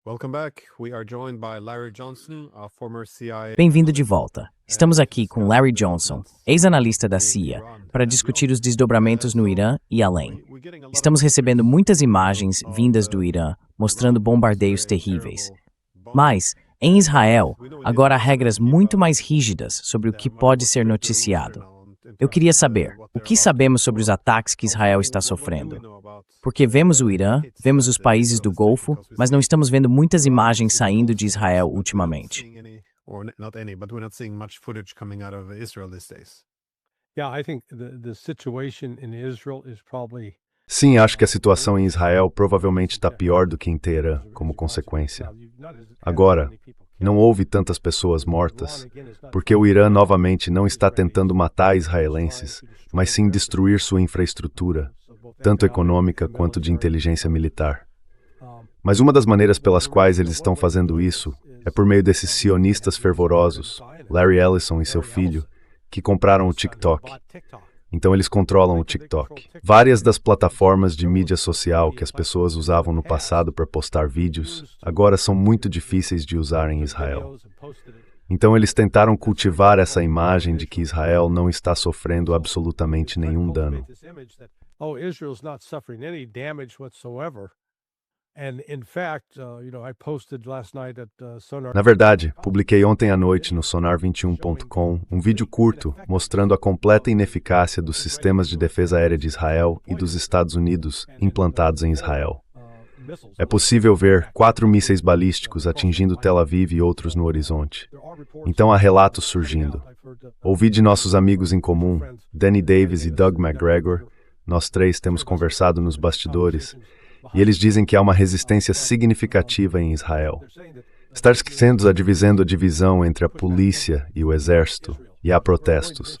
Welcome back. We are joined by Larry Johnson, a former CIA. Bem-vindo de volta. Estamos aqui com Larry Johnson, ex-analista da CIA, para discutir os desdobramentos no Irã e além. Estamos recebendo muitas imagens vindas do Irã, mostrando bombardeios terríveis. Mas, em Israel, agora há regras muito mais rígidas sobre o que pode ser noticiado. Eu queria saber, o que sabemos sobre os ataques que Israel está sofrendo? Porque vemos o Irã, vemos os países do Golfo, mas não estamos vendo muitas imagens saindo de Israel ultimamente. Sim, acho que a situação em Israel provavelmente está pior do que em Teherã, como consequência. Agora, não houve tantas pessoas mortas, porque o Irã novamente não está tentando matar israelenses, mas sim destruir sua infraestrutura, tanto econômica quanto de inteligência militar. Mas uma das maneiras pelas quais eles estão fazendo isso é por meio desses sionistas fervorosos, Larry Ellison e seu filho, que compraram o TikTok. Então eles controlam o TikTok. Várias das plataformas de mídia social que as pessoas usavam no passado para postar vídeos, agora são muito difíceis de usar em Israel. Então eles tentaram cultivar essa imagem de que Israel não está sofrendo absolutamente nenhum dano. Na verdade, publiquei ontem à noite no Sonar21.com um vídeo curto mostrando a completa ineficácia dos sistemas de defesa aérea de Israel e dos Estados Unidos implantados em Israel. É possível ver 4 mísseis balísticos atingindo Tel Aviv e outros no horizonte. Então há relatos surgindo. Ouvi de nossos amigos em comum, Danny Davis e Doug McGregor, nós três temos conversado nos bastidores, e eles dizem que há uma resistência significativa em Israel. Está esquecendo a divisão entre a polícia e o exército, e há protestos.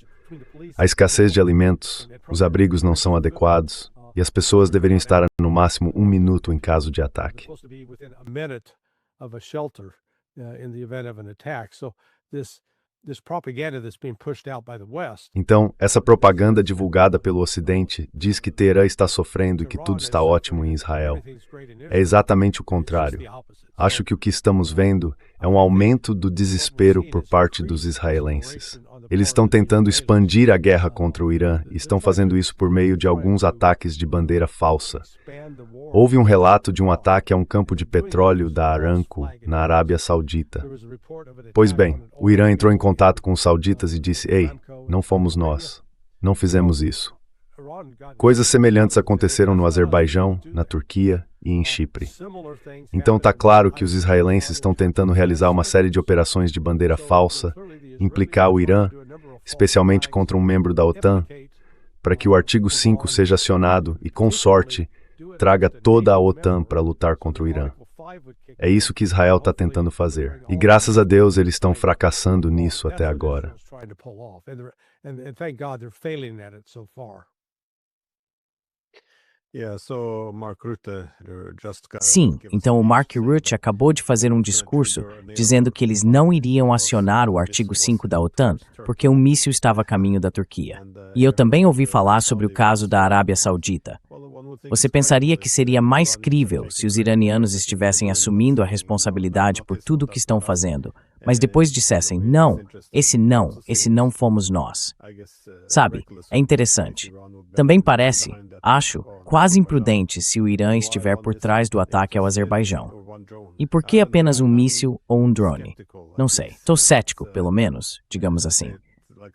A escassez de alimentos, os abrigos não são adequados, e as pessoas deveriam estar no máximo 1 minuto em caso de ataque. Então, essa propaganda divulgada pelo Ocidente diz que Teherã está sofrendo e que tudo está ótimo em Israel. É exatamente o contrário. Acho que o que estamos vendo é um aumento do desespero por parte dos israelenses. Eles estão tentando expandir a guerra contra o Irã e estão fazendo isso por meio de alguns ataques de bandeira falsa. Houve um relato de um ataque a um campo de petróleo da Aramco, na Arábia Saudita. Pois bem, o Irã entrou em contato com os sauditas e disse: "Ei, não fomos nós. Não fizemos isso." Coisas semelhantes aconteceram no Azerbaijão, na Turquia e em Chipre. Então está claro que os israelenses estão tentando realizar uma série de operações de bandeira falsa, implicar o Irã, especialmente contra um membro da OTAN, para que o artigo 5 seja acionado e, com sorte, traga toda a OTAN para lutar contra o Irã. É isso que Israel está tentando fazer. E graças a Deus eles estão fracassando nisso até agora. Sim, então o Mark Rutte acabou de fazer um discurso dizendo que eles não iriam acionar o artigo 5 da OTAN porque um míssil estava a caminho da Turquia. E eu também ouvi falar sobre o caso da Arábia Saudita. Você pensaria que seria mais crível se os iranianos estivessem assumindo a responsabilidade por tudo o que estão fazendo, mas depois dissessem, esse não fomos nós. Sabe, é interessante. Também parece, acho, quase imprudente se o Irã estiver por trás do ataque ao Azerbaijão. E por que apenas um míssil ou um drone? Não sei, estou cético, pelo menos, digamos assim.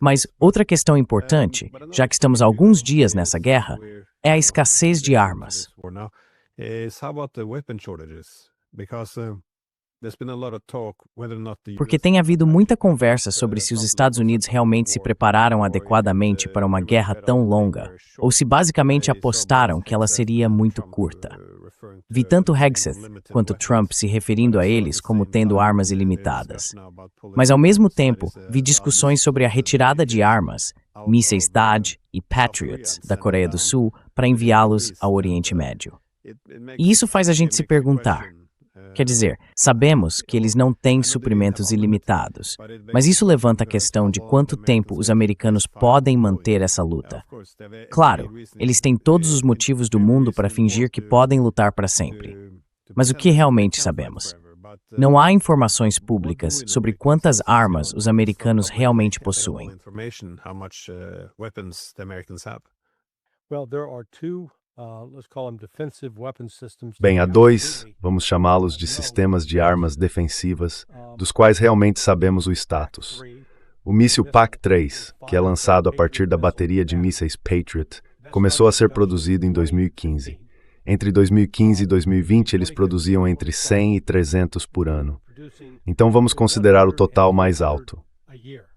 Mas outra questão importante, já que estamos há alguns dias nessa guerra, é a escassez de armas. Porque tem havido muita conversa sobre se os Estados Unidos realmente se prepararam adequadamente para uma guerra tão longa, ou se basicamente apostaram que ela seria muito curta. Vi tanto Hegseth quanto Trump se referindo a eles como tendo armas ilimitadas. Mas ao mesmo tempo, vi discussões sobre a retirada de armas, mísseis THAAD e Patriots da Coreia do Sul, para enviá-los ao Oriente Médio. E isso faz a gente se perguntar. Quer dizer, sabemos que eles não têm suprimentos ilimitados, mas isso levanta a questão de quanto tempo os americanos podem manter essa luta. Claro, eles têm todos os motivos do mundo para fingir que podem lutar para sempre. Mas o que realmente sabemos? Não há informações públicas sobre quantas armas os americanos realmente possuem. Bem, há dois, vamos chamá-los de sistemas de armas defensivas, dos quais realmente sabemos o status. O míssil PAC-3, que é lançado a partir da bateria de mísseis Patriot, começou a ser produzido em 2015. Entre 2015 e 2020, eles produziam entre 100 e 300 por ano. Então vamos considerar o total mais alto.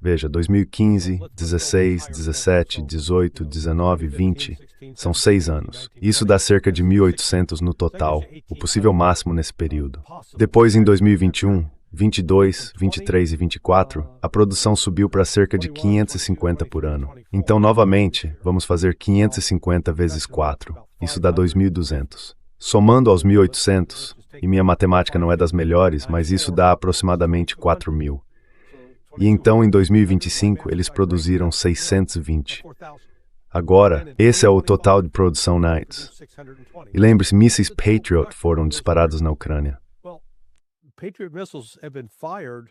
Veja, 2015, 16, 17, 18, 19, 20, são 6 anos. Isso dá cerca de 1.800 no total, o possível máximo nesse período. Depois, em 2021, 22, 23 e 24, a produção subiu para cerca de 550 por ano. Então, novamente, vamos fazer 550 vezes 4. Isso dá 2.200. Somando aos 1.800, e minha matemática não é das melhores, mas isso dá aproximadamente 4.000. E então, em 2025, eles produziram 620. Agora, esse é o total de produção NITES. E lembre-se, mísseis Patriot foram disparados na Ucrânia. Patriot missiles have been fired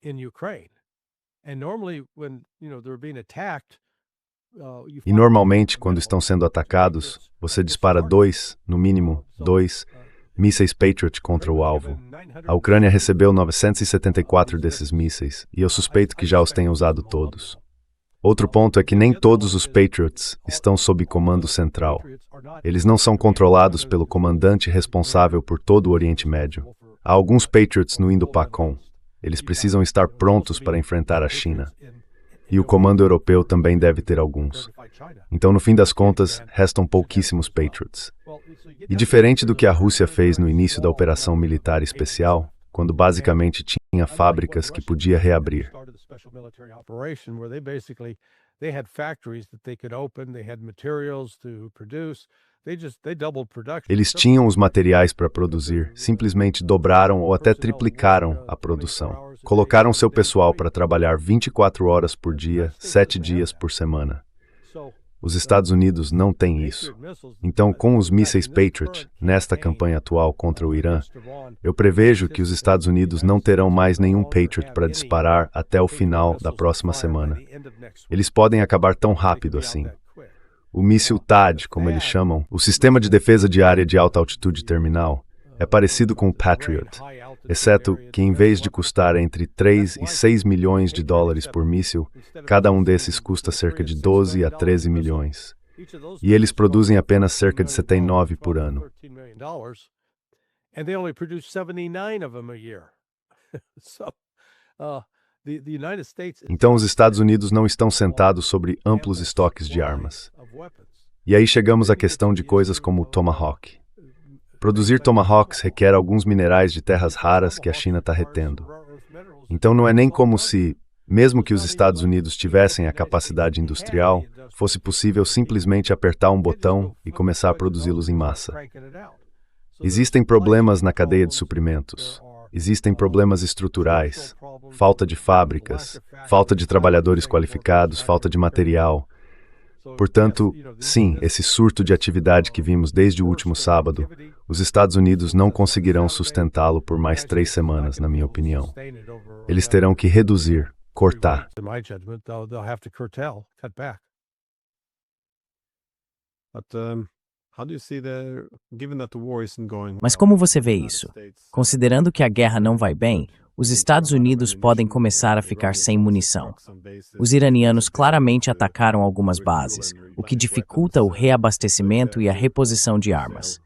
in Ukraine. And normally when, they're being attacked, E normalmente, quando estão sendo atacados, você dispara no mínimo dois, mísseis Patriot contra o alvo. A Ucrânia recebeu 974 desses mísseis, e eu suspeito que já os tenha usado todos. Outro ponto é que nem todos os Patriots estão sob comando central. Eles não são controlados pelo comandante responsável por todo o Oriente Médio. Há alguns Patriots no Indo-Pacom. Eles precisam estar prontos para enfrentar a China. E o comando europeu também deve ter alguns. Então, no fim das contas, restam pouquíssimos Patriots. E diferente do que a Rússia fez no início da operação militar especial, quando basicamente tinha fábricas que podia reabrir. Eles tinham os materiais para produzir, simplesmente dobraram ou até triplicaram a produção. Colocaram seu pessoal para trabalhar 24 horas por dia, 7 dias por semana. Os Estados Unidos não têm isso. Então, com os mísseis Patriot, nesta campanha atual contra o Irã, eu prevejo que os Estados Unidos não terão mais nenhum Patriot para disparar até o final da próxima semana. Eles podem acabar tão rápido assim. O míssil THAAD, como eles chamam, o Sistema de Defesa de Área de Alta Altitude Terminal, é parecido com o Patriot, exceto que em vez de custar entre 3 e 6 milhões de dólares por míssil, cada um desses custa cerca de 12 a 13 milhões. E eles produzem apenas cerca de 79 por ano. Então os Estados Unidos não estão sentados sobre amplos estoques de armas. E aí chegamos à questão de coisas como o Tomahawk. Produzir Tomahawks requer alguns minerais de terras raras que a China está retendo. Então não é nem como se, mesmo que os Estados Unidos tivessem a capacidade industrial, fosse possível simplesmente apertar um botão e começar a produzi-los em massa. Existem problemas na cadeia de suprimentos. Existem problemas estruturais, falta de fábricas, falta de trabalhadores qualificados, falta de material. Portanto, sim, esse surto de atividade que vimos desde o último sábado, os Estados Unidos não conseguirão sustentá-lo por mais 3 semanas, na minha opinião. Eles terão que reduzir, cortar. Mas como você vê isso? Considerando que a guerra não vai bem, os Estados Unidos podem começar a ficar sem munição. Os iranianos claramente atacaram algumas bases, o que dificulta o reabastecimento e a reposição de armas.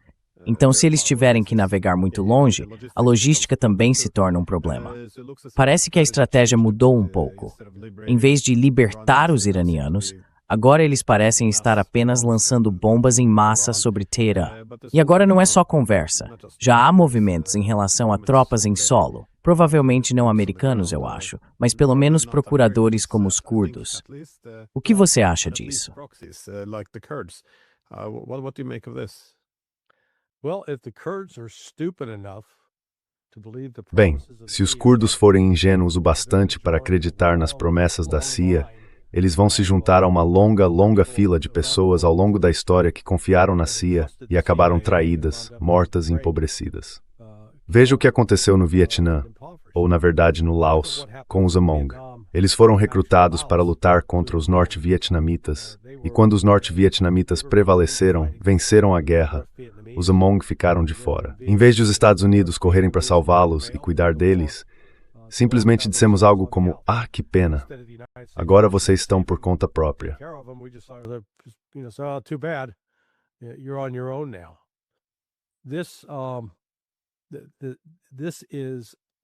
Então, se eles tiverem que navegar muito longe, a logística também se torna um problema. Parece que a estratégia mudou um pouco. Em vez de libertar os iranianos, agora eles parecem estar apenas lançando bombas em massa sobre Teherã. E agora não é só conversa. Já há movimentos em relação a tropas em solo. Provavelmente não americanos, eu acho, mas pelo menos procuradores como os curdos. O que você acha disso? Bem, se os curdos forem ingênuos o bastante para acreditar nas promessas da CIA, eles vão se juntar a uma longa fila de pessoas ao longo da história que confiaram na CIA e acabaram traídas, mortas e empobrecidas. Veja o que aconteceu no Vietnã, ou na verdade no Laos, com os Hmong. Eles foram recrutados para lutar contra os norte-vietnamitas, e quando os norte-vietnamitas prevaleceram, venceram a guerra, os Hmong ficaram de fora. Em vez de os Estados Unidos correrem para salvá-los e cuidar deles, simplesmente dissemos algo como, ah, que pena, agora vocês estão por conta própria.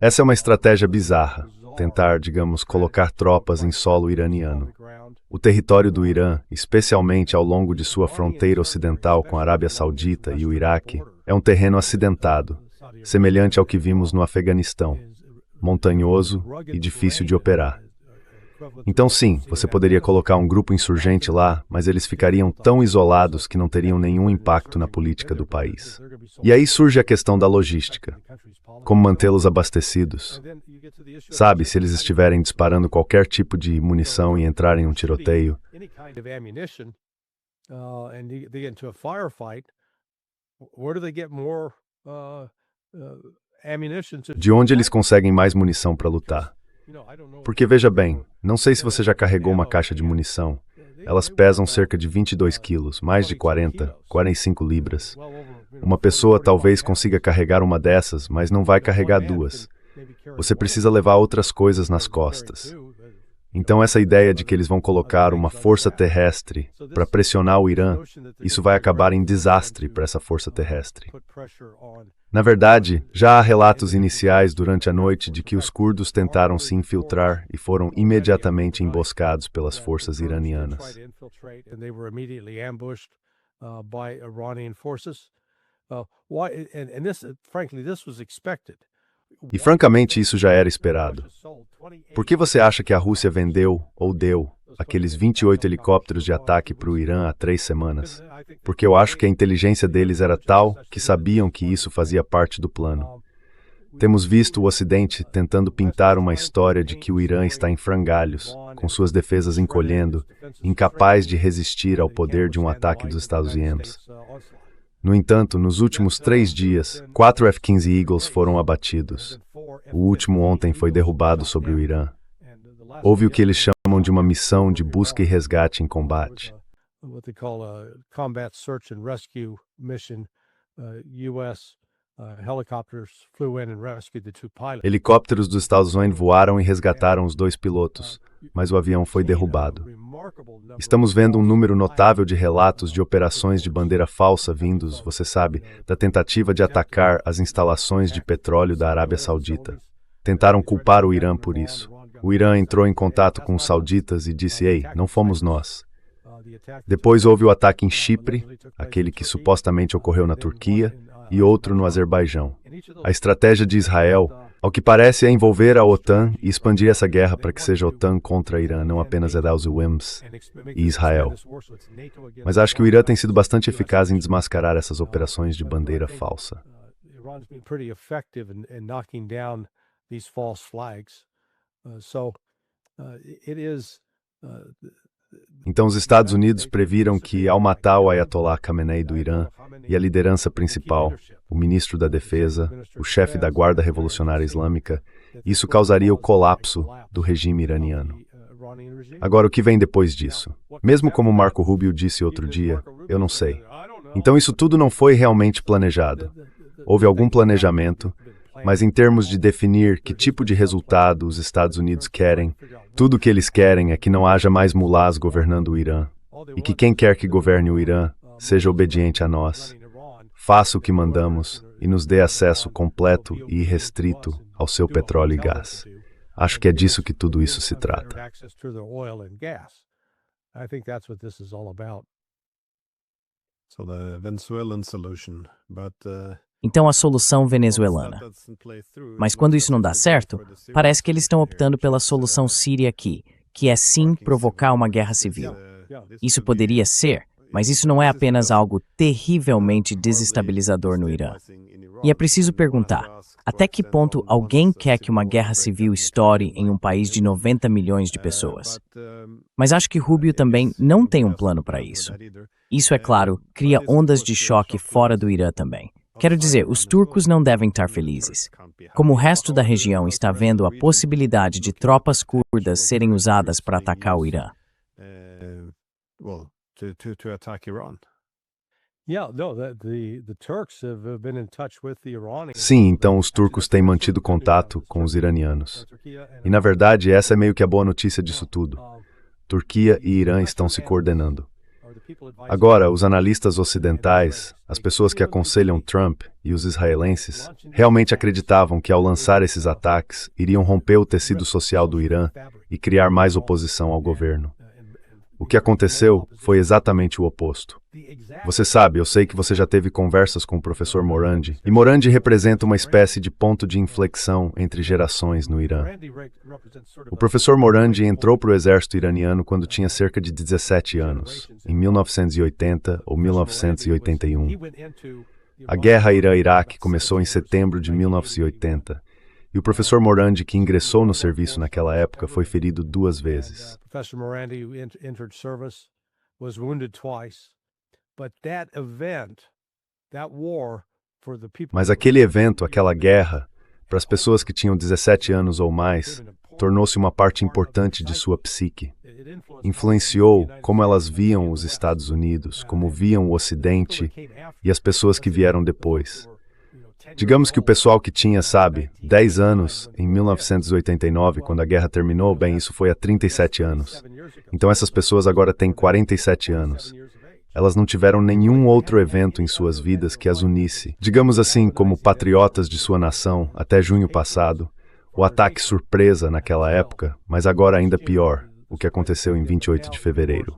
Essa é uma estratégia bizarra, tentar, digamos, colocar tropas em solo iraniano. O território do Irã, especialmente ao longo de sua fronteira ocidental com a Arábia Saudita e o Iraque, é um terreno acidentado, semelhante ao que vimos no Afeganistão, montanhoso e difícil de operar. Então sim, você poderia colocar um grupo insurgente lá, mas eles ficariam tão isolados que não teriam nenhum impacto na política do país. E aí surge a questão da logística. Como mantê-los abastecidos? Sabe, se eles estiverem disparando qualquer tipo de munição e entrarem em um tiroteio, de onde eles conseguem mais munição para lutar? Porque veja bem, não sei se você já carregou uma caixa de munição. Elas pesam cerca de 22 quilos, mais de 45 libras. Uma pessoa talvez consiga carregar uma dessas, mas não vai carregar duas. Você precisa levar outras coisas nas costas. Então essa ideia de que eles vão colocar uma força terrestre para pressionar o Irã, isso vai acabar em desastre para essa força terrestre. Na verdade, já há relatos iniciais durante a noite de que os curdos tentaram se infiltrar e foram imediatamente emboscados pelas forças iranianas. E francamente isso já era esperado. Por que você acha que a Rússia vendeu, ou deu, aqueles 28 helicópteros de ataque para o Irã há 3 semanas? Porque eu acho que a inteligência deles era tal que sabiam que isso fazia parte do plano. Temos visto o Ocidente tentando pintar uma história de que o Irã está em frangalhos, com suas defesas encolhendo, incapaz de resistir ao poder de um ataque dos Estados Unidos. No entanto, nos últimos 3 dias, 4 F-15 Eagles foram abatidos. O último ontem foi derrubado sobre o Irã. Houve o que eles chamam de uma missão de busca e resgate em combate. Helicópteros dos Estados Unidos voaram e resgataram os 2 pilotos, mas o avião foi derrubado. Estamos vendo um número notável de relatos de operações de bandeira falsa vindos, você sabe, da tentativa de atacar as instalações de petróleo da Arábia Saudita. Tentaram culpar o Irã por isso. O Irã entrou em contato com os sauditas e disse, ei, não fomos nós. Depois houve o ataque em Chipre, aquele que supostamente ocorreu na Turquia, e outro no Azerbaijão. A estratégia de Israel, ao que parece, é envolver a OTAN e expandir essa guerra para que seja a OTAN contra Irã, não apenas os UIMs e Israel. Mas acho que o Irã tem sido bastante eficaz em desmascarar essas operações de bandeira falsa. Então os Estados Unidos previram que, ao matar o Ayatollah Khamenei do Irã e a liderança principal, o ministro da Defesa, o chefe da Guarda Revolucionária Islâmica, isso causaria o colapso do regime iraniano. Agora, o que vem depois disso? Mesmo como Marco Rubio disse outro dia, eu não sei. Então isso tudo não foi realmente planejado. Houve algum planejamento, mas em termos de definir que tipo de resultado os Estados Unidos querem, tudo o que eles querem é que não haja mais mulás governando o Irã, e que quem quer que governe o Irã seja obediente a nós, faça o que mandamos e nos dê acesso completo e irrestrito ao seu petróleo e gás. Acho que é disso que tudo isso se trata. Então a solução venezuelana. Mas quando isso não dá certo, parece que eles estão optando pela solução síria aqui, que é sim provocar uma guerra civil. Isso poderia ser, mas isso não é apenas algo terrivelmente desestabilizador no Irã. E é preciso perguntar, até que ponto alguém quer que uma guerra civil estoure em um país de 90 milhões de pessoas? Mas acho que Rubio também não tem um plano para isso. Isso, é claro, cria ondas de choque fora do Irã também. Quero dizer, os turcos não devem estar felizes. Como o resto da região está vendo a possibilidade de tropas curdas serem usadas para atacar o Irã. Sim, então os turcos têm mantido contato com os iranianos. E na verdade, essa é meio que a boa notícia disso tudo. Turquia e Irã estão se coordenando. Agora, os analistas ocidentais, as pessoas que aconselham Trump e os israelenses, realmente acreditavam que ao lançar esses ataques, iriam romper o tecido social do Irã e criar mais oposição ao governo. O que aconteceu foi exatamente o oposto. Você sabe, eu sei que você já teve conversas com o professor Morandi, e Morandi representa uma espécie de ponto de inflexão entre gerações no Irã. O professor Morandi entrou para o exército iraniano quando tinha cerca de 17 anos, em 1980 ou 1981. A guerra Irã-Iraque começou em setembro de 1980. E o professor Morandi, que ingressou no serviço naquela época, foi ferido 2 vezes. Mas aquele evento, aquela guerra, para as pessoas que tinham 17 anos ou mais, tornou-se uma parte importante de sua psique. Influenciou como elas viam os Estados Unidos, como viam o Ocidente e as pessoas que vieram depois. Digamos que o pessoal que tinha, 10 anos, em 1989, quando a guerra terminou, bem, isso foi há 37 anos. Então essas pessoas agora têm 47 anos. Elas não tiveram nenhum outro evento em suas vidas que as unisse. Digamos assim, como patriotas de sua nação, até junho passado, o ataque surpresa naquela época, mas agora ainda pior, o que aconteceu em 28 de fevereiro.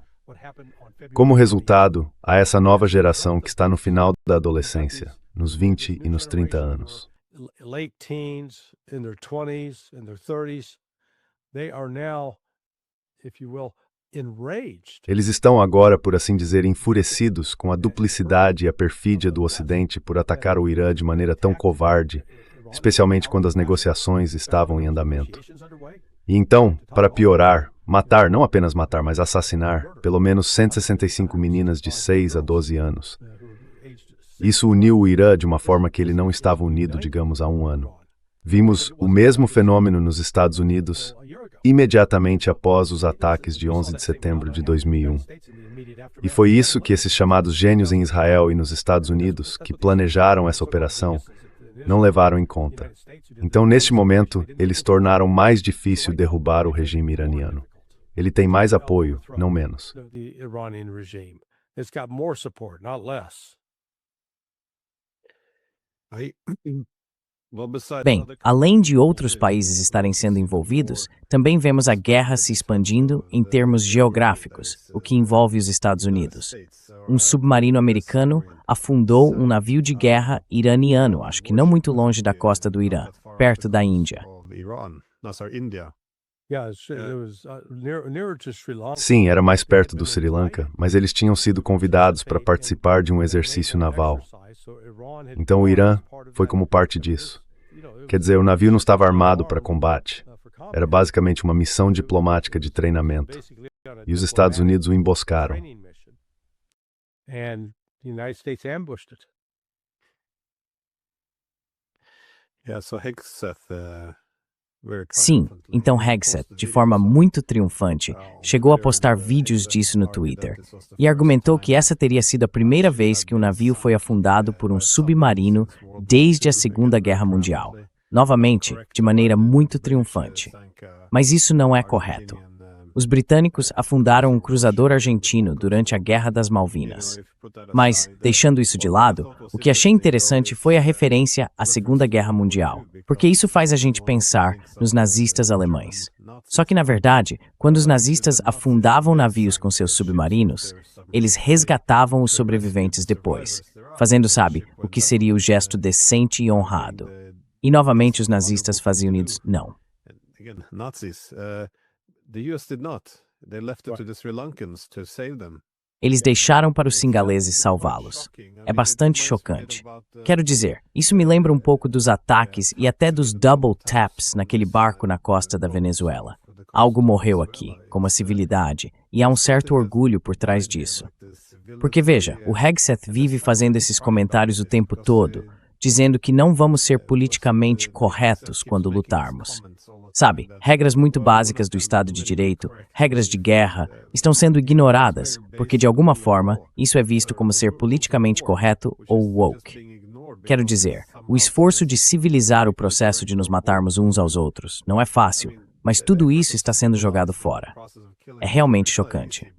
Como resultado, há essa nova geração que está no final da adolescência, nos 20 e nos 30 anos. Eles estão agora, por assim dizer, enfurecidos com a duplicidade e a perfídia do Ocidente por atacar o Irã de maneira tão covarde, especialmente quando as negociações estavam em andamento. E então, para piorar, matar, não apenas matar, mas assassinar, pelo menos 165 meninas de 6 a 12 anos. Isso uniu o Irã de uma forma que ele não estava unido, digamos, há 1 ano. Vimos o mesmo fenômeno nos Estados Unidos imediatamente após os ataques de 11 de setembro de 2001. E foi isso que esses chamados gênios em Israel e nos Estados Unidos, que planejaram essa operação, não levaram em conta. Então, neste momento, eles tornaram mais difícil derrubar o regime iraniano. Ele tem mais apoio, não menos. Bem, além de outros países estarem sendo envolvidos, também vemos a guerra se expandindo em termos geográficos, o que envolve os Estados Unidos. Um submarino americano afundou um navio de guerra iraniano, acho que não muito longe da costa do Irã, perto da Índia. Sim, era mais perto do Sri Lanka, mas eles tinham sido convidados para participar de um exercício naval. Então o Irã foi como parte disso. Quer dizer, o navio não estava armado para combate. Era basicamente uma missão diplomática de treinamento. E os Estados Unidos o emboscaram. Sim, então Hegseth, de forma muito triunfante, chegou a postar vídeos disso no Twitter e argumentou que essa teria sido a primeira vez que um navio foi afundado por um submarino desde a Segunda Guerra Mundial. Novamente, de maneira muito triunfante. Mas isso não é correto. Os britânicos afundaram um cruzador argentino durante a Guerra das Malvinas. Mas, deixando isso de lado, o que achei interessante foi a referência à Segunda Guerra Mundial, porque isso faz a gente pensar nos nazistas alemães. Só que, na verdade, quando os nazistas afundavam navios com seus submarinos, eles resgatavam os sobreviventes depois, fazendo, o que seria o gesto decente e honrado. E, novamente, os nazistas faziam isso, não. Eles deixaram para os singaleses salvá-los. É bastante chocante. Quero dizer, isso me lembra um pouco dos ataques e até dos double taps naquele barco na costa da Venezuela. Algo morreu aqui, como a civilidade, e há um certo orgulho por trás disso. Porque veja, o Hegseth vive fazendo esses comentários o tempo todo, dizendo que não vamos ser politicamente corretos quando lutarmos. Sabe, regras muito básicas do Estado de Direito, regras de guerra, estão sendo ignoradas, porque de alguma forma isso é visto como ser politicamente correto ou woke. Quero dizer, o esforço de civilizar o processo de nos matarmos uns aos outros não é fácil, mas tudo isso está sendo jogado fora. É realmente chocante.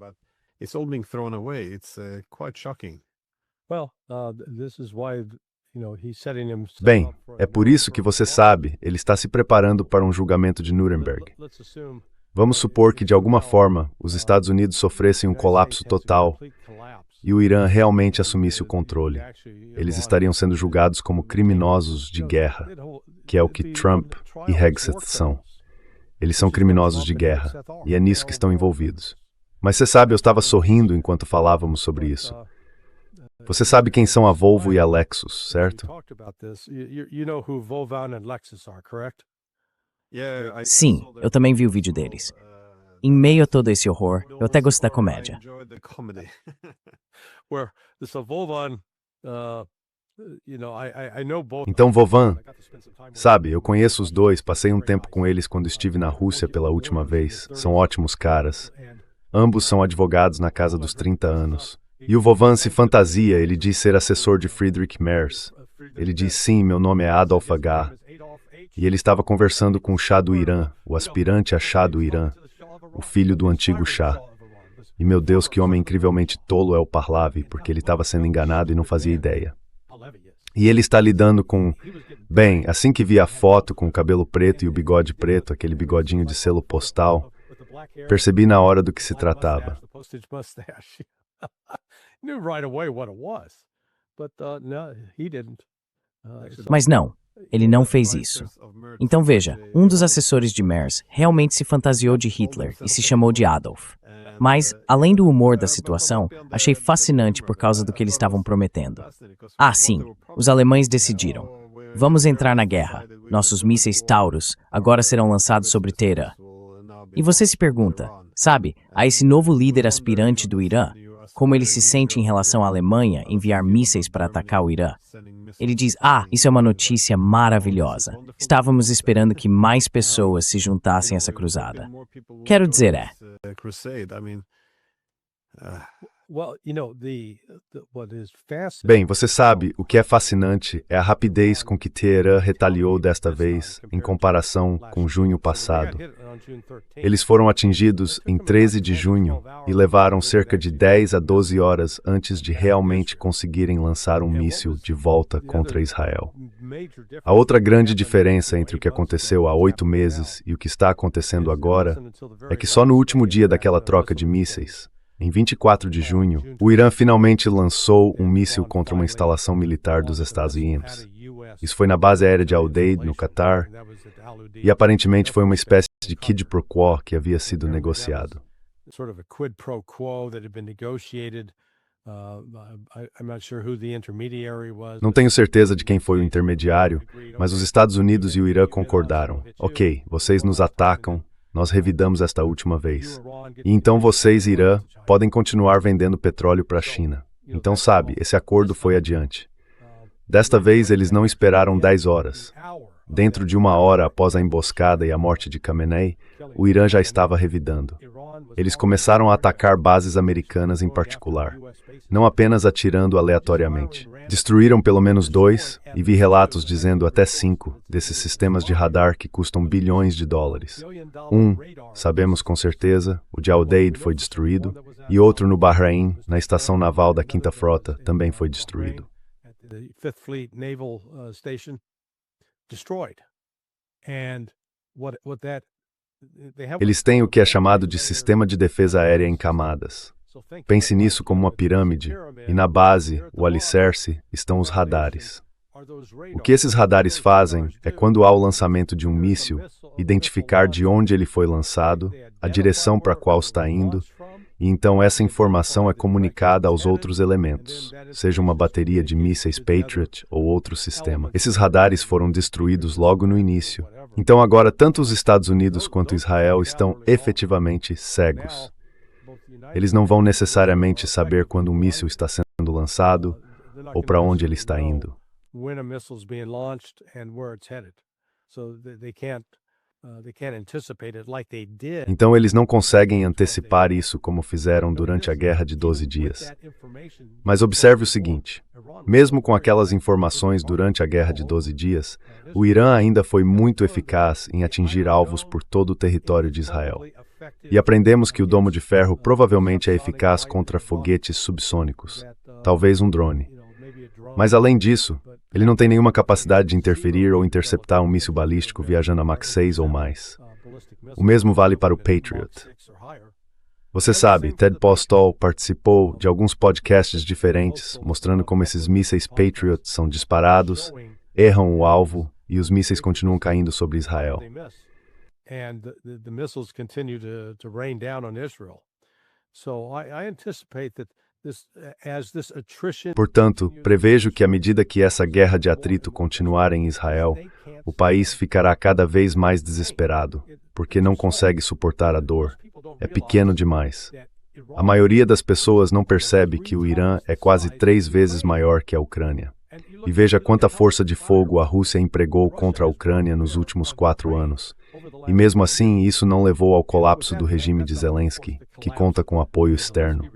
Bem, é por isso que você sabe, ele está se preparando para um julgamento de Nuremberg. Vamos supor que, de alguma forma, os Estados Unidos sofressem um colapso total e o Irã realmente assumisse o controle. Eles estariam sendo julgados como criminosos de guerra, que é o que Trump e Hegseth são. Eles são criminosos de guerra, e é nisso que estão envolvidos. Mas você sabe, eu estava sorrindo enquanto falávamos sobre isso. Você sabe quem são a Volvo e a Lexus, certo? Sim, eu também vi o vídeo deles. Em meio a todo esse horror, eu até gostei da comédia. Então, Vovan, sabe, eu conheço os dois, passei um tempo com eles quando estive na Rússia pela última vez. São ótimos caras. Ambos são advogados na casa dos 30 anos. E o Vovan se fantasia, ele diz ser assessor de Friedrich Merz. Ele diz, sim, meu nome é Adolf H. E ele estava conversando com o Shah do Irã, o aspirante a Shah do Irã, o filho do antigo Shah. E meu Deus, que homem incrivelmente tolo é o Pahlavi, porque ele estava sendo enganado e não fazia ideia. E ele está lidando com... Bem, assim que vi a foto com o cabelo preto e o bigode preto, aquele bigodinho de selo postal, percebi na hora do que se tratava. Mas não, ele não fez isso. Então veja, um dos assessores de Merz realmente se fantasiou de Hitler e se chamou de Adolf. Mas, além do humor da situação, achei fascinante por causa do que eles estavam prometendo. Ah, sim, os alemães decidiram. Vamos entrar na guerra. Nossos mísseis Taurus agora serão lançados sobre Teherã. E você se pergunta, sabe, a esse novo líder aspirante do Irã, como ele se sente em relação à Alemanha enviar mísseis para atacar o Irã? Ele diz, isso é uma notícia maravilhosa. Estávamos esperando que mais pessoas se juntassem a essa cruzada. Quero dizer, Bem, você sabe, o que é fascinante é a rapidez com que Teherã retaliou desta vez, em comparação com junho passado. Eles foram atingidos em 13 de junho e levaram cerca de 10 a 12 horas antes de realmente conseguirem lançar um míssil de volta contra Israel. A outra grande diferença entre o que aconteceu há 8 meses e o que está acontecendo agora é que só no último dia daquela troca de mísseis, em 24 de junho, o Irã finalmente lançou um míssil contra uma instalação militar dos Estados Unidos. Isso foi na base aérea de Al-Udeid, no Catar, e aparentemente foi uma espécie de quid pro quo que havia sido negociado. Não tenho certeza de quem foi o intermediário, mas os Estados Unidos e o Irã concordaram. Ok, vocês nos atacam, nós revidamos esta última vez. E então vocês, Irã, podem continuar vendendo petróleo para a China. Então, sabe, esse acordo foi adiante. Desta vez, eles não esperaram 10 horas. Dentro de 1 hora após a emboscada e a morte de Khamenei, o Irã já estava revidando. Eles começaram a atacar bases americanas em particular, não apenas atirando aleatoriamente. Destruíram pelo menos 2, e vi relatos dizendo até 5, desses sistemas de radar que custam bilhões de dólares. Sabemos com certeza, o de Al-Udeid foi destruído, e outro no Bahrein, na estação naval da 5ª Frota, também foi destruído. Eles têm o que é chamado de sistema de defesa aérea em camadas. Pense nisso como uma pirâmide, e na base, o alicerce, estão os radares. O que esses radares fazem é, quando há o lançamento de um míssil, identificar de onde ele foi lançado, a direção para a qual está indo, e então essa informação é comunicada aos outros elementos, seja uma bateria de mísseis Patriot ou outro sistema. Esses radares foram destruídos logo no início. Então agora tanto os Estados Unidos quanto Israel estão efetivamente cegos. Eles não vão necessariamente saber quando um míssil está sendo lançado ou para onde ele está indo. When a missile is being launched and where it's headed. So they can't anticipate it like they did. Então eles não conseguem antecipar isso como fizeram durante a Guerra de 12 dias. Mas observe o seguinte: mesmo com aquelas informações durante a Guerra de 12 dias, o Irã ainda foi muito eficaz em atingir alvos por todo o território de Israel. E aprendemos que o domo de ferro provavelmente é eficaz contra foguetes subsônicos, talvez um drone. Mas além disso, ele não tem nenhuma capacidade de interferir ou interceptar um míssil balístico viajando a Mach 6 ou mais. O mesmo vale para o Patriot. Você sabe, Ted Postol participou de alguns podcasts diferentes, mostrando como esses mísseis Patriot são disparados, erram o alvo e os mísseis continuam caindo sobre Israel. And the missiles continue to rain down on Israel. So I anticipate that as this attrition. Portanto, prevejo que à medida que essa guerra de atrito continuar em Israel, o país ficará cada vez mais desesperado, porque não consegue suportar a dor. É pequeno demais. A maioria das pessoas não percebe que o Irã é quase 3 vezes maior que a Ucrânia. E veja quanta força de fogo a Rússia empregou contra a Ucrânia nos últimos 4 anos. E mesmo assim, isso não levou ao colapso do regime de Zelensky, que conta com apoio externo.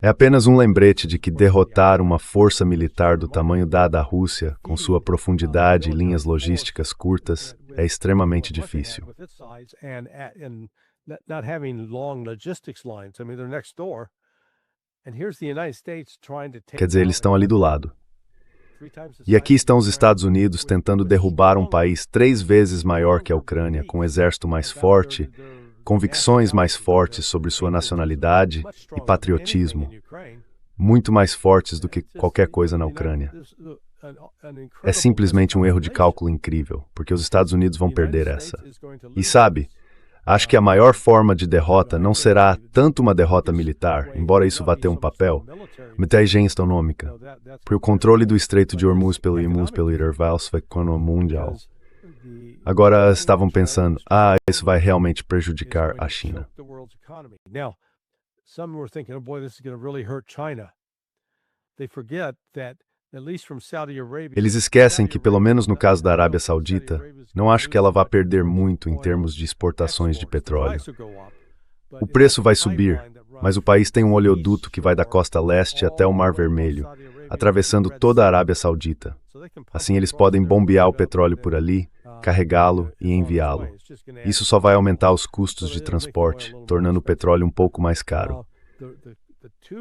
É apenas um lembrete de que derrotar uma força militar do tamanho da Rússia, com sua profundidade e linhas logísticas curtas, é extremamente difícil. Quer dizer, eles estão ali do lado. E aqui estão os Estados Unidos tentando derrubar um país 3 vezes maior que a Ucrânia, com um exército mais forte, convicções mais fortes sobre sua nacionalidade e patriotismo, muito mais fortes do que qualquer coisa na Ucrânia. É simplesmente um erro de cálculo incrível, porque os Estados Unidos vão perder essa. E sabe, acho que a maior forma de derrota não será tanto uma derrota militar, embora isso vá ter um papel, mas a agência econômica, porque o controle do Estreito de Hormuz pelo intervalo mundial. Agora estavam pensando, isso vai realmente prejudicar a China. Eles esquecem que, pelo menos no caso da Arábia Saudita, não acho que ela vá perder muito em termos de exportações de petróleo. O preço vai subir, mas o país tem um oleoduto que vai da costa leste até o Mar Vermelho, atravessando toda a Arábia Saudita. Assim eles podem bombear o petróleo por ali, carregá-lo e enviá-lo. Isso só vai aumentar os custos de transporte, tornando o petróleo um pouco mais caro.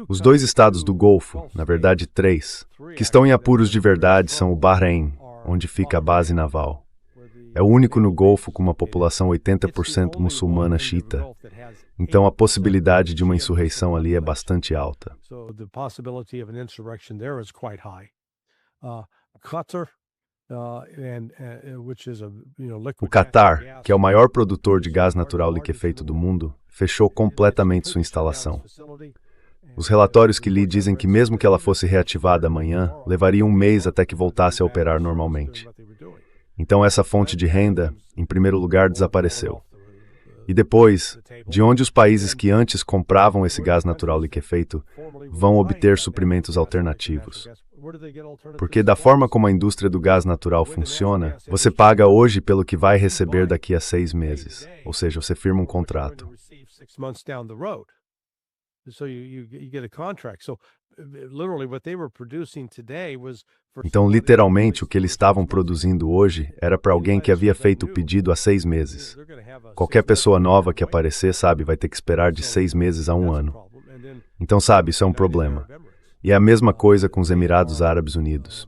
Os 2 estados do Golfo, na verdade 3, que estão em apuros de verdade são o Bahrein, onde fica a base naval. É o único no Golfo com uma população 80% muçulmana xiita. Então a possibilidade de uma insurreição ali é bastante alta. O Catar, que é o maior produtor de gás natural liquefeito do mundo, fechou completamente sua instalação. Os relatórios que li dizem que mesmo que ela fosse reativada amanhã, levaria um mês até que voltasse a operar normalmente. Então essa fonte de renda, em primeiro lugar, desapareceu. E depois, de onde os países que antes compravam esse gás natural liquefeito vão obter suprimentos alternativos? Porque da forma como a indústria do gás natural funciona, você paga hoje pelo que vai receber daqui a 6 meses. Ou seja, você firma um contrato. Então, literalmente, o que eles estavam produzindo hoje era para alguém que havia feito o pedido há 6 meses. Qualquer pessoa nova que aparecer, sabe, vai ter que esperar de 6 meses a 1 ano. Então, sabe, isso é um problema. E é a mesma coisa com os Emirados Árabes Unidos.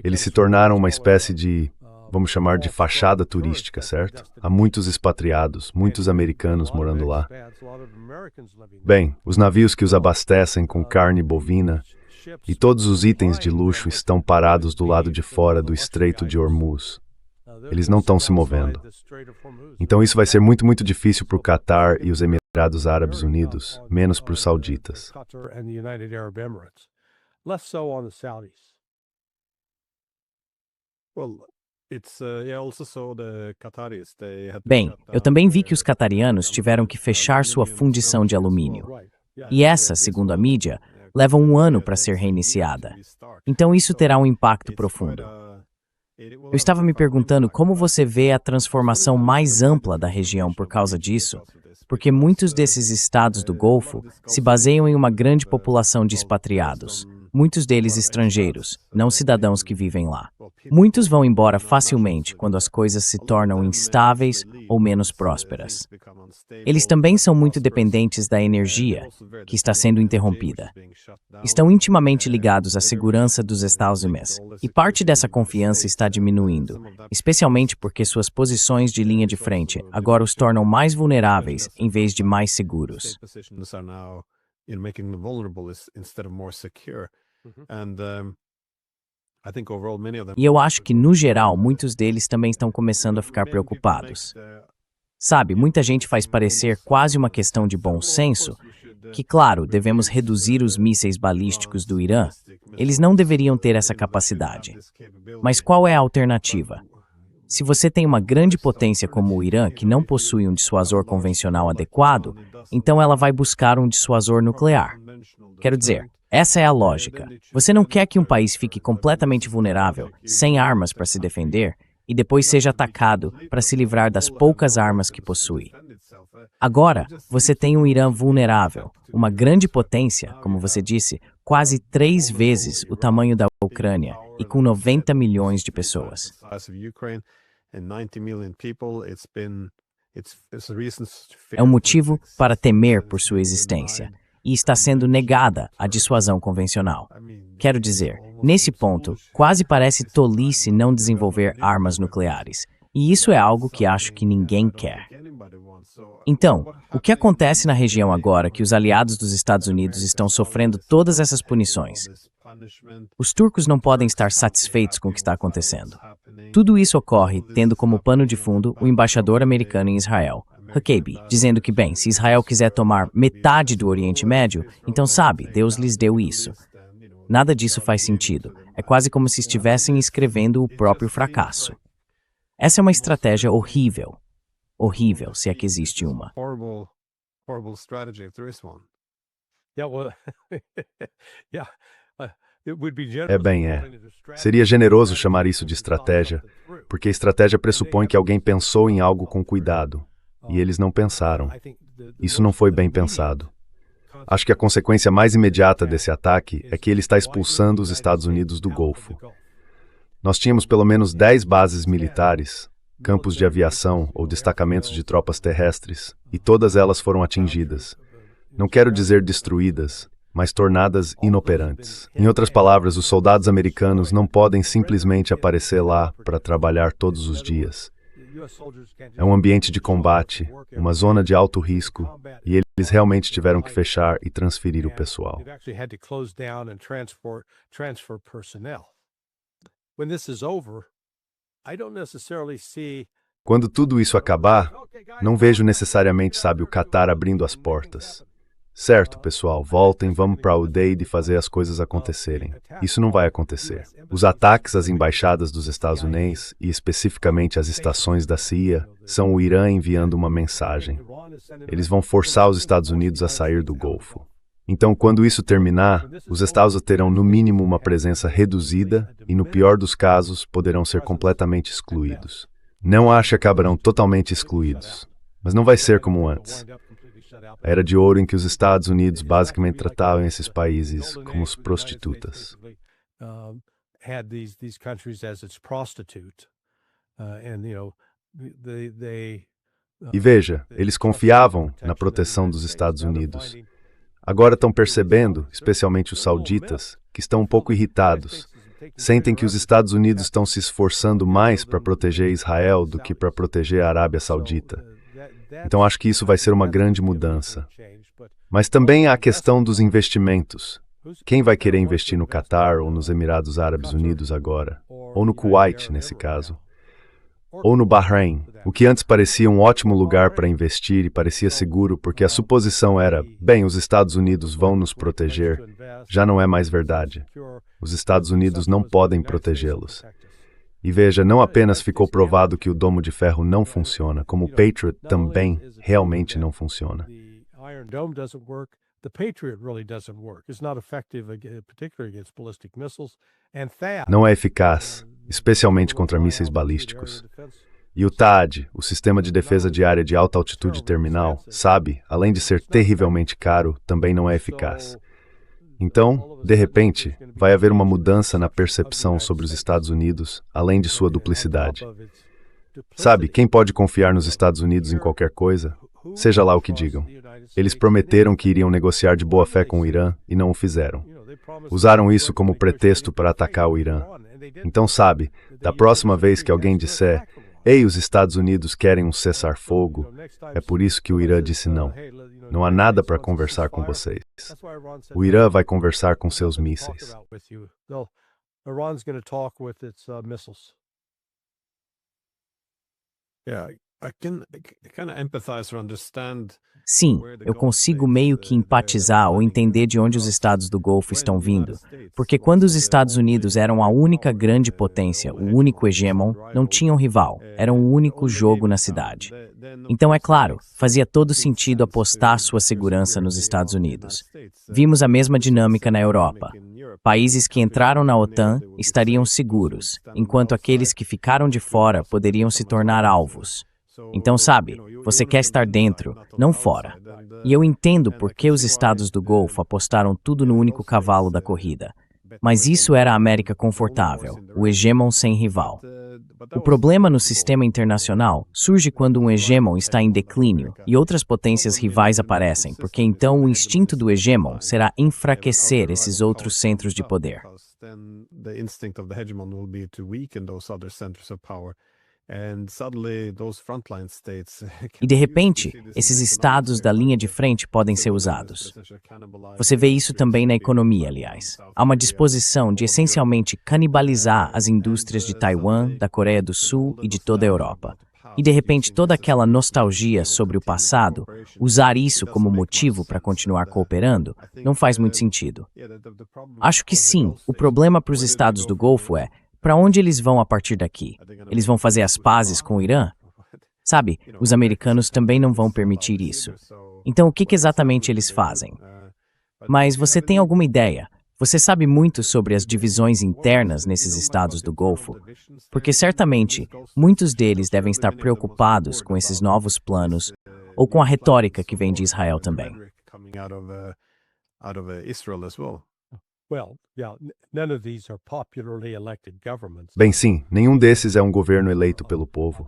Eles se tornaram uma espécie de, vamos chamar de fachada turística, certo? Há muitos expatriados, muitos americanos morando lá. Bem, os navios que os abastecem com carne bovina e todos os itens de luxo estão parados do lado de fora do Estreito de Hormuz. Eles não estão se movendo. Então isso vai ser muito, muito difícil para o Catar e os Emirados Árabes Unidos, menos para os sauditas. Bem, eu também vi que os catarianos tiveram que fechar sua fundição de alumínio. E essa, segundo a mídia, leva um ano para ser reiniciada. Então isso terá um impacto profundo. Eu estava me perguntando como você vê a transformação mais ampla da região por causa disso, porque muitos desses estados do Golfo se baseiam em uma grande população de expatriados, muitos deles estrangeiros, não cidadãos que vivem lá. Muitos vão embora facilmente quando as coisas se tornam instáveis ou menos prósperas. Eles também são muito dependentes da energia, que está sendo interrompida. Estão intimamente ligados à segurança dos Estados Unidos, e parte dessa confiança está diminuindo, especialmente porque suas posições de linha de frente agora os tornam mais vulneráveis em vez de mais seguros. E eu acho que, no geral, muitos deles também estão começando a ficar preocupados. Sabe, muita gente faz parecer quase uma questão de bom senso que, claro, devemos reduzir os mísseis balísticos do Irã. Eles não deveriam ter essa capacidade. Mas qual é a alternativa? Se você tem uma grande potência como o Irã, que não possui um dissuasor convencional adequado, então ela vai buscar um dissuasor nuclear. Quero dizer, essa é a lógica. Você não quer que um país fique completamente vulnerável, sem armas para se defender, e depois seja atacado para se livrar das poucas armas que possui. Agora, você tem um Irã vulnerável, uma grande potência, como você disse, quase 3 vezes o tamanho da Ucrânia, e com 90 milhões de pessoas. É um motivo para temer por sua existência. E está sendo negada a dissuasão convencional. Quero dizer, nesse ponto, quase parece tolice não desenvolver armas nucleares. E isso é algo que acho que ninguém quer. Então, o que acontece na região agora que os aliados dos Estados Unidos estão sofrendo todas essas punições? Os turcos não podem estar satisfeitos com o que está acontecendo. Tudo isso ocorre tendo como pano de fundo o embaixador americano em Israel, Huckabee, dizendo que, bem, se Israel quiser tomar metade do Oriente Médio, então sabe, Deus lhes deu isso. Nada disso faz sentido. É quase como se estivessem escrevendo o próprio fracasso. Essa é uma estratégia horrível. Horrível, se é que existe uma. Seria generoso chamar isso de estratégia, porque a estratégia pressupõe que alguém pensou em algo com cuidado. E eles não pensaram. Isso não foi bem pensado. Acho que a consequência mais imediata desse ataque é que ele está expulsando os Estados Unidos do Golfo. Nós tínhamos pelo menos 10 bases militares, campos de aviação ou destacamentos de tropas terrestres, e todas elas foram atingidas. Não quero dizer destruídas, mas tornadas inoperantes. Em outras palavras, os soldados americanos não podem simplesmente aparecer lá para trabalhar todos os dias. É um ambiente de combate, uma zona de alto risco, e eles realmente tiveram que fechar e transferir o pessoal. Quando tudo isso acabar, não vejo necessariamente, sabe, o Catar abrindo as portas. Certo, pessoal, voltem, vamos para o Udeid e fazer as coisas acontecerem. Isso não vai acontecer. Os ataques às embaixadas dos Estados Unidos, e especificamente às estações da CIA, são o Irã enviando uma mensagem. Eles vão forçar os Estados Unidos a sair do Golfo. Então, quando isso terminar, os Estados terão no mínimo uma presença reduzida e, no pior dos casos, poderão ser completamente excluídos. Não acho que acabarão totalmente excluídos, mas não vai ser como antes. A era de ouro em que os Estados Unidos basicamente tratavam esses países como as prostitutas. E veja, eles confiavam na proteção dos Estados Unidos. Agora estão percebendo, especialmente os sauditas, que estão um pouco irritados. Sentem que os Estados Unidos estão se esforçando mais para proteger Israel do que para proteger a Arábia Saudita. Então acho que isso vai ser uma grande mudança. Mas também há a questão dos investimentos. Quem vai querer investir no Catar ou nos Emirados Árabes Unidos agora? Ou no Kuwait, nesse caso? Ou no Bahrein, o que antes parecia um ótimo lugar para investir e parecia seguro porque a suposição era, bem, os Estados Unidos vão nos proteger, já não é mais verdade. Os Estados Unidos não podem protegê-los. E veja, não apenas ficou provado que o domo de ferro não funciona, como o Patriot também realmente não funciona. The Iron Dome doesn't work. The Patriot really doesn't work. It's not effective, particularly against ballistic missiles. And THAAD Não é eficaz, especialmente contra mísseis balísticos. E o THAAD, o Sistema de Defesa de Área de Alta Altitude Terminal, sabe, além de ser terrivelmente caro, também não é eficaz. Então, de repente, vai haver uma mudança na percepção sobre os Estados Unidos, além de sua duplicidade. Sabe, quem pode confiar nos Estados Unidos em qualquer coisa? Seja lá o que digam. Eles prometeram que iriam negociar de boa fé com o Irã e não o fizeram. Usaram isso como pretexto para atacar o Irã. Então, sabe, da próxima vez que alguém disser: "Ei, os Estados Unidos querem um cessar-fogo", é por isso que o Irã disse não. Não há nada para conversar com vocês. O Irã vai conversar com seus mísseis. Iran's going to talk with its missiles. Yeah, I can kind of empathize or understand. Sim, eu consigo meio que empatizar ou entender de onde os estados do Golfo estão vindo, porque quando os Estados Unidos eram a única grande potência, o único hegemon, não tinham rival, era o único jogo na cidade. Então, é claro, fazia todo sentido apostar sua segurança nos Estados Unidos. Vimos a mesma dinâmica na Europa. Países que entraram na OTAN estariam seguros, enquanto aqueles que ficaram de fora poderiam se tornar alvos. Então, sabe, você quer estar dentro, não fora. E eu entendo por que os estados do Golfo apostaram tudo no único cavalo da corrida. Mas isso era a América confortável, o hegemon sem rival. O problema no sistema internacional surge quando um hegemon está em declínio e outras potências rivais aparecem, porque então o instinto do hegemon será enfraquecer esses outros centros de poder. E de repente, esses estados da linha de frente podem ser usados. Você vê isso também na economia, aliás. Há uma disposição de essencialmente canibalizar as indústrias de Taiwan, da Coreia do Sul e de toda a Europa. E de repente toda aquela nostalgia sobre o passado, usar isso como motivo para continuar cooperando, não faz muito sentido. Acho que sim, o problema para os estados do Golfo é: para onde eles vão a partir daqui? Eles vão fazer as pazes com o Irã? Sabe, os americanos também não vão permitir isso. Então, o que exatamente eles fazem? Mas você tem alguma ideia? Você sabe muito sobre as divisões internas nesses estados do Golfo? Porque certamente, muitos deles devem estar preocupados com esses novos planos ou com a retórica que vem de Israel também. Bem, sim, nenhum desses é um governo eleito pelo povo.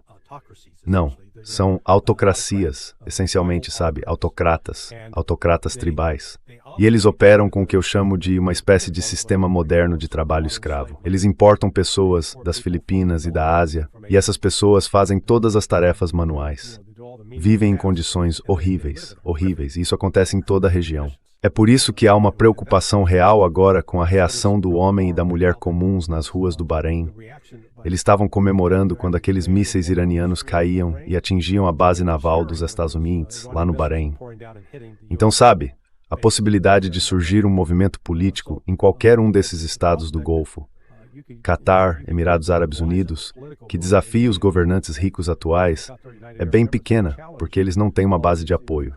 Não, são autocracias, essencialmente, sabe, autocratas tribais. E eles operam com o que eu chamo de uma espécie de sistema moderno de trabalho escravo. Eles importam pessoas das Filipinas e da Ásia, e essas pessoas fazem todas as tarefas manuais. Vivem em condições horríveis, e isso acontece em toda a região. É por isso que há uma preocupação real agora com a reação do homem e da mulher comuns nas ruas do Bahrein. Eles estavam comemorando quando aqueles mísseis iranianos caíam e atingiam a base naval dos Estados Unidos, lá no Bahrein. Então, sabe, a possibilidade de surgir um movimento político em qualquer um desses estados do Golfo, Catar, Emirados Árabes Unidos, que desafie os governantes ricos atuais, é bem pequena, porque eles não têm uma base de apoio.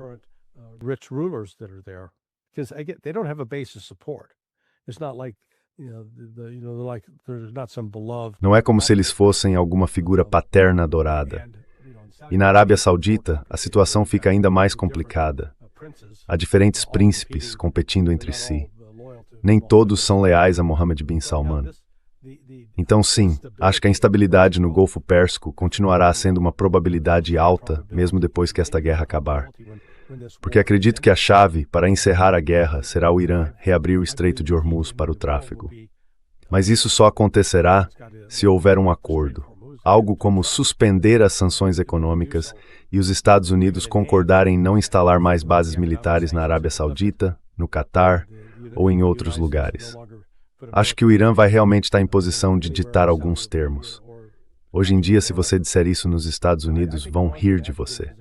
Não é como se eles fossem alguma figura paterna adorada. E na Arábia Saudita, a situação fica ainda mais complicada. Há diferentes príncipes competindo entre si. Nem todos são leais a Mohammed bin Salman. Então, sim, acho que a instabilidade no Golfo Pérsico continuará sendo uma probabilidade alta, mesmo depois que esta guerra acabar. Porque acredito que a chave para encerrar a guerra será o Irã reabrir o Estreito de Hormuz para o tráfego. Mas isso só acontecerá se houver um acordo, algo como suspender as sanções econômicas e os Estados Unidos concordarem em não instalar mais bases militares na Arábia Saudita, no Catar ou em outros lugares. Acho que o Irã vai realmente estar em posição de ditar alguns termos. Hoje em dia, se você disser isso nos Estados Unidos, vão rir de você.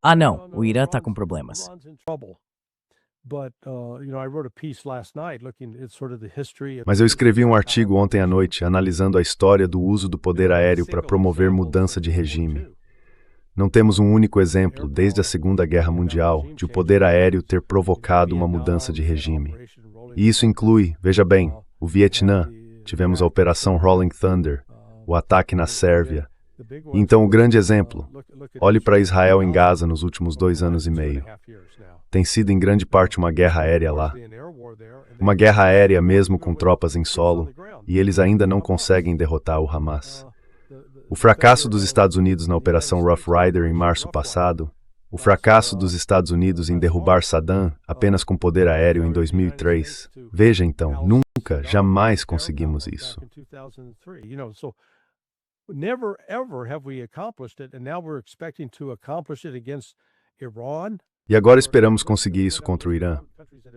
Ah, não, o Irã está com problemas. I wrote a piece last night looking at sort of the history of Mas eu escrevi um artigo ontem à noite analisando a história do uso do poder aéreo para promover mudança de regime. Não temos um único exemplo, desde a Segunda Guerra Mundial, de o poder aéreo ter provocado uma mudança de regime. E isso inclui, veja bem, o Vietnã, tivemos a Operação Rolling Thunder, o ataque na Sérvia. E então o grande exemplo, olhe para Israel em Gaza nos últimos 2 anos e meio. Tem sido em grande parte uma guerra aérea lá. Uma guerra aérea mesmo com tropas em solo, e eles ainda não conseguem derrotar o Hamas. O fracasso dos Estados Unidos na Operação Rough Rider em março passado, o fracasso dos Estados Unidos em derrubar Saddam apenas com poder aéreo em 2003. Veja então, nunca, jamais conseguimos isso. Never ever have we accomplished it, and now we're expecting to accomplish it against Iran. E agora esperamos conseguir isso contra o Irã.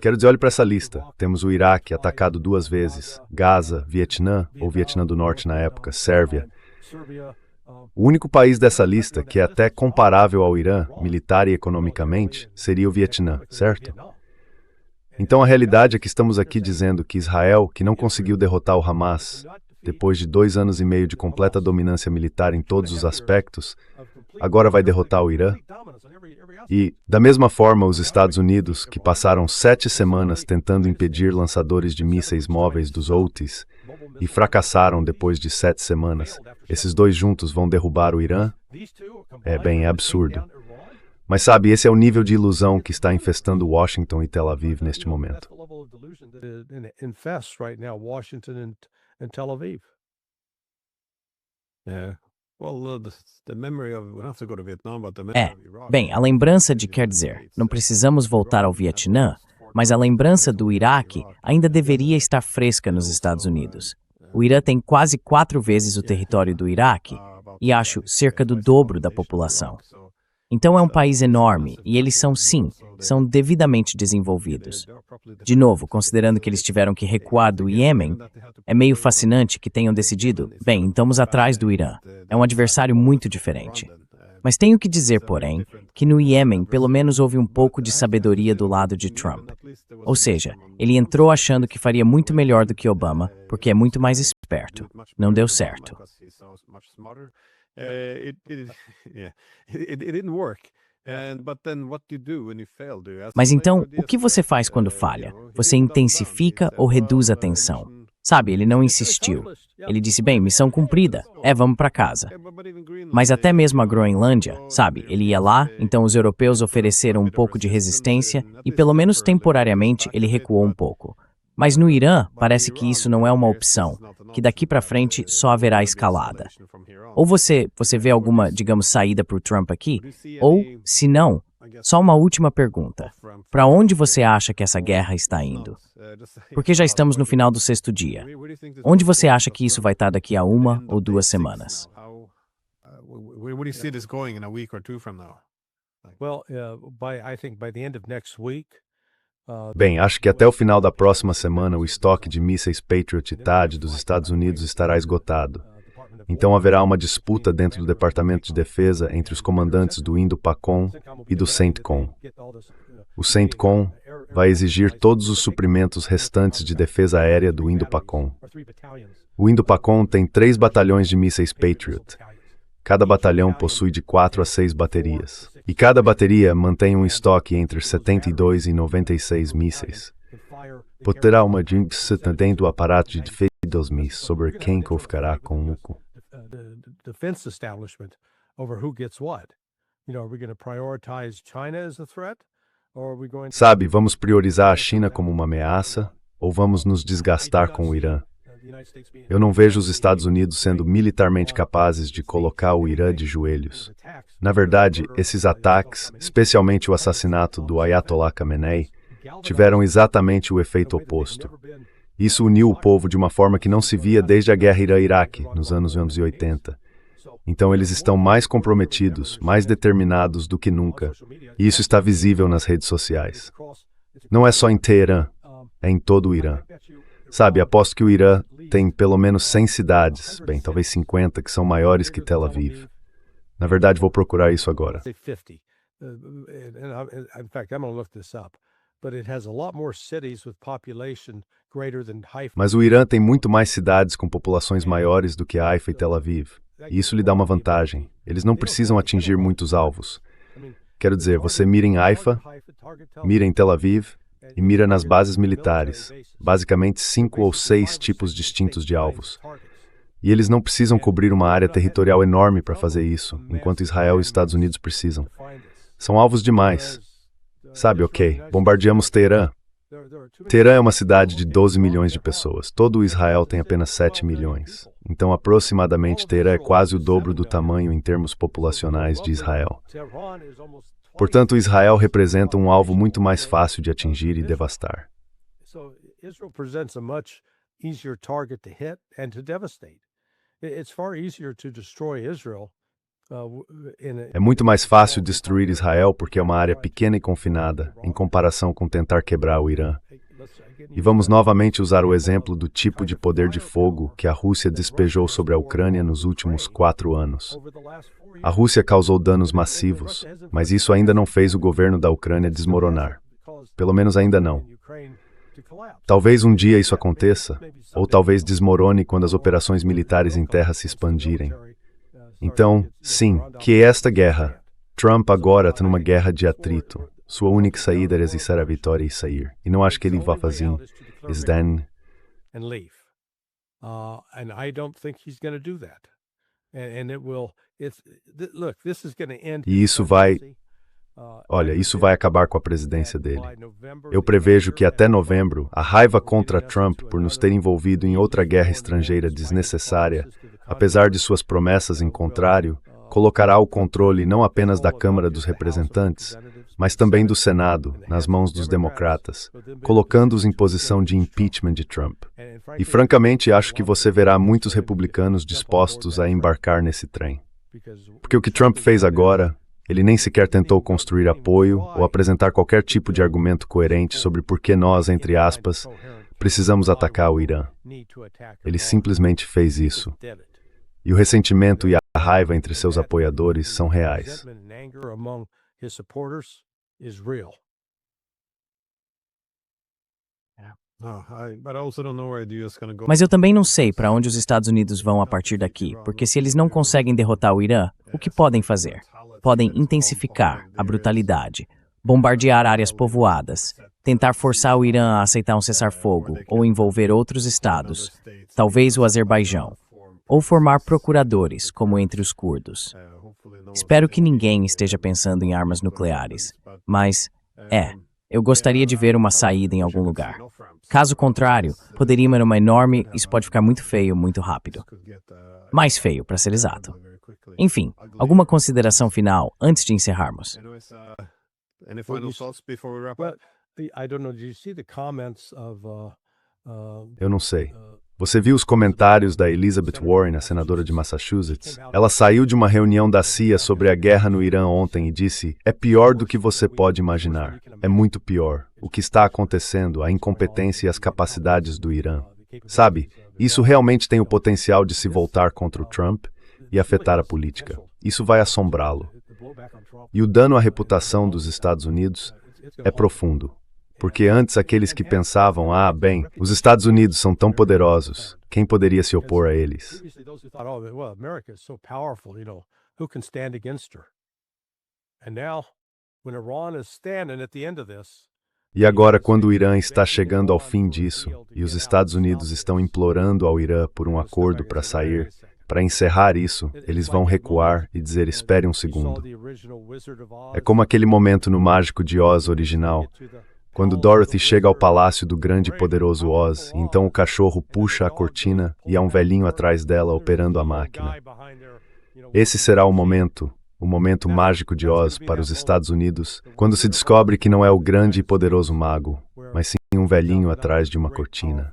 Quero dizer, olhe para essa lista. Temos o Iraque atacado 2 vezes, Gaza, Vietnã, ou Vietnã do Norte na época, Sérvia. O único país dessa lista que é até comparável ao Irã, militar e economicamente, seria o Vietnã, certo? Então a realidade é que estamos aqui dizendo que Israel, que não conseguiu derrotar o Hamas, depois de 2 anos e meio de completa dominância militar em todos os aspectos, agora vai derrotar o Irã? E, da mesma forma, os Estados Unidos, que passaram 7 semanas tentando impedir lançadores de mísseis móveis dos Houthis e fracassaram depois de 7 semanas, esses 2 juntos vão derrubar o Irã? É bem absurdo. Mas sabe, esse é o nível de ilusão que está infestando Washington e Tel Aviv neste momento. Bem, a lembrança de, quer dizer, não precisamos voltar ao Vietnã, mas a lembrança do Iraque ainda deveria estar fresca nos Estados Unidos. O Irã tem quase 4 vezes o território do Iraque e acho cerca do dobro da população. Então é um país enorme e eles são devidamente desenvolvidos. De novo, considerando que eles tiveram que recuar do Iêmen, é meio fascinante que tenham decidido, bem, então estamos atrás do Irã. É um adversário muito diferente. Mas tenho que dizer, porém, que no Iêmen pelo menos houve um pouco de sabedoria do lado de Trump. Ou seja, ele entrou achando que faria muito melhor do que Obama, porque é muito mais esperto. Não deu certo. Mas então, o que você faz quando falha? Você intensifica ou reduz a tensão? Sabe, ele não insistiu. Ele disse, bem, missão cumprida, vamos para casa. Mas até mesmo a Groenlândia, sabe, ele ia lá, então os europeus ofereceram um pouco de resistência e pelo menos temporariamente ele recuou um pouco. Mas no Irã, parece que isso não é uma opção, que daqui para frente só haverá escalada. Ou você vê alguma, digamos, saída para o Trump aqui? Ou, se não, só uma última pergunta. Para onde você acha que essa guerra está indo? Porque já estamos no final do 6º dia. Onde você acha que isso vai estar daqui a 1 ou 2 semanas? I think by the end of next week. Bem, acho que até o final da próxima semana o estoque de mísseis Patriot e THAAD dos Estados Unidos estará esgotado. Então haverá uma disputa dentro do Departamento de Defesa entre os comandantes do Indo-PACOM e do CENTCOM. O CENTCOM vai exigir todos os suprimentos restantes de defesa aérea do Indo-PACOM. O Indo-PACOM tem 3 batalhões de mísseis Patriot. Cada batalhão possui de 4 a 6 baterias. E cada bateria mantém um estoque entre 72 e 96 mísseis. Poderá uma jinx dentro do aparato de defesa dos mísseis sobre quem ficará com o cu. Defense establishment over who gets what. Are we going to prioritize China as a threat? Or are we going to... Sabe, vamos priorizar a China como uma ameaça ou vamos nos desgastar com o Irã? Eu não vejo os Estados Unidos sendo militarmente capazes de colocar o Irã de joelhos. Na verdade, esses ataques, especialmente o assassinato do Ayatollah Khamenei, tiveram exatamente o efeito oposto. Isso uniu o povo de uma forma que não se via desde a guerra Irã-Iraque, nos anos 80. Então eles estão mais comprometidos, mais determinados do que nunca, e isso está visível nas redes sociais. Não é só em Teherã, é em todo o Irã. Sabe, aposto que o Irã tem pelo menos 100 cidades, bem, talvez 50, que são maiores que Tel Aviv. Na verdade, vou procurar isso agora. but it has a lot more cities with population greater than Haifa. Mas o Irã tem muito mais cidades com populações maiores do que Haifa e Tel Aviv. E isso lhe dá uma vantagem. Eles não precisam atingir muitos alvos. Quero dizer, você mira em Haifa, mira em Tel Aviv e mira nas bases militares, basicamente 5 ou 6 tipos distintos de alvos. E eles não precisam cobrir uma área territorial enorme para fazer isso, enquanto Israel e os Estados Unidos precisam. São alvos demais. Sabe, ok, bombardeamos Teherã. Teherã é uma cidade de 12 milhões de pessoas. Todo o Israel tem apenas 7 milhões. Então, aproximadamente, Teherã é quase o dobro do tamanho em termos populacionais de Israel. Portanto, Israel representa um alvo muito mais fácil de atingir e devastar. So Israel presents a much easier target to hit and to devastate. It's far easier to destroy Israel. É muito mais fácil destruir Israel porque é uma área pequena e confinada, em comparação com tentar quebrar o Irã. E vamos novamente usar o exemplo do tipo de poder de fogo que a Rússia despejou sobre a Ucrânia nos últimos 4 anos. A Rússia causou danos massivos, mas isso ainda não fez o governo da Ucrânia desmoronar. Pelo menos ainda não. Talvez um dia isso aconteça, ou talvez desmorone quando as operações militares em terra se expandirem. Então, sim, que esta guerra. Trump agora está numa guerra de atrito. Sua única saída é resistir à vitória e sair. E não acho que ele vá fazer. And leave. And I don't think he's going to do that. And it will. Look, this is going to end. E isso vai. Olha, isso vai acabar com a presidência dele. Eu prevejo que até novembro, a raiva contra Trump por nos ter envolvido em outra guerra estrangeira desnecessária, apesar de suas promessas em contrário, colocará o controle não apenas da Câmara dos Representantes, mas também do Senado, nas mãos dos democratas, colocando-os em posição de impeachment de Trump. E francamente acho que você verá muitos republicanos dispostos a embarcar nesse trem. Porque o que Trump fez agora, ele nem sequer tentou construir apoio ou apresentar qualquer tipo de argumento coerente sobre por que nós, entre aspas, precisamos atacar o Irã. Ele simplesmente fez isso. E o ressentimento e a raiva entre seus apoiadores são reais. Mas eu também não sei para onde os Estados Unidos vão a partir daqui, porque se eles não conseguem derrotar o Irã, o que podem fazer? Podem intensificar a brutalidade, bombardear áreas povoadas, tentar forçar o Irã a aceitar um cessar-fogo ou envolver outros estados, talvez o Azerbaijão, ou formar procuradores, como entre os curdos. Espero que ninguém esteja pensando em armas nucleares, mas, eu gostaria de ver uma saída em algum lugar. Caso contrário, poderia ir uma enorme, isso pode ficar muito feio muito rápido. Mais feio, para ser exato. Enfim, alguma consideração final antes de encerrarmos? Eu não sei. Você viu os comentários da Elizabeth Warren, a senadora de Massachusetts? Ela saiu de uma reunião da CIA sobre a guerra no Irã ontem e disse: é pior do que você pode imaginar. É muito pior. O que está acontecendo, a incompetência e as capacidades do Irã. Sabe, isso realmente tem o potencial de se voltar contra o Trump e afetar a política. Isso vai assombrá-lo. E o dano à reputação dos Estados Unidos é profundo. Porque antes aqueles que pensavam, bem, os Estados Unidos são tão poderosos, quem poderia se opor a eles? E agora, quando o Irã está chegando ao fim disso, e os Estados Unidos estão implorando ao Irã por um acordo para sair, para encerrar isso, eles vão recuar e dizer: espere um segundo. É como aquele momento no Mágico de Oz original, quando Dorothy chega ao palácio do grande e poderoso Oz, então o cachorro puxa a cortina e há um velhinho atrás dela operando a máquina. Esse será o momento mágico de Oz para os Estados Unidos, quando se descobre que não é o grande e poderoso mago, mas sim um velhinho atrás de uma cortina.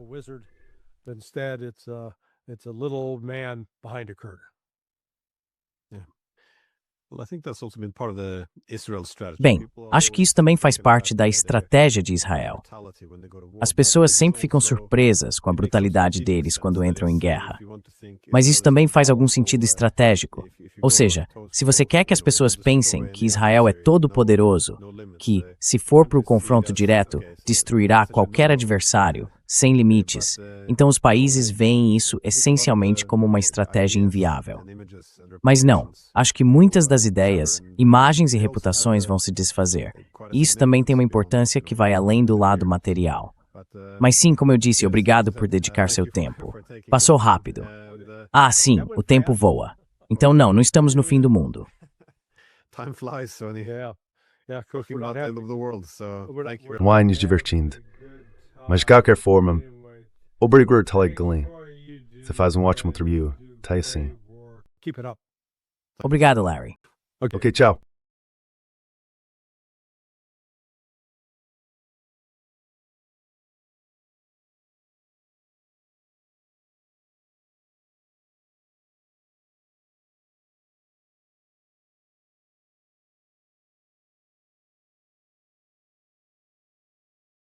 Bem, acho que isso também faz parte da estratégia de Israel. As pessoas sempre ficam surpresas com a brutalidade deles quando entram em guerra. Mas isso também faz algum sentido estratégico. Ou seja, se você quer que as pessoas pensem que Israel é todo-poderoso, que, se for para o confronto direto, destruirá qualquer adversário, sem limites, então os países veem isso essencialmente como uma estratégia inviável. Mas não, acho que muitas das ideias, imagens e reputações vão se desfazer. E isso também tem uma importância que vai além do lado material. Mas sim, como eu disse, obrigado por dedicar seu tempo. Passou rápido. Ah, sim, o tempo voa. Então não estamos no fim do mundo. Time flies, Sonny. Yeah. Yeah, of course, We're we're not not the happy. end of the world, so thank you. Wines divertindo. Mas de qualquer forma, obrigado, Talik Glenn. Você faz ótimo trabalho. Tá assim. Keep it up. Obrigado, Larry. Ok, tchau.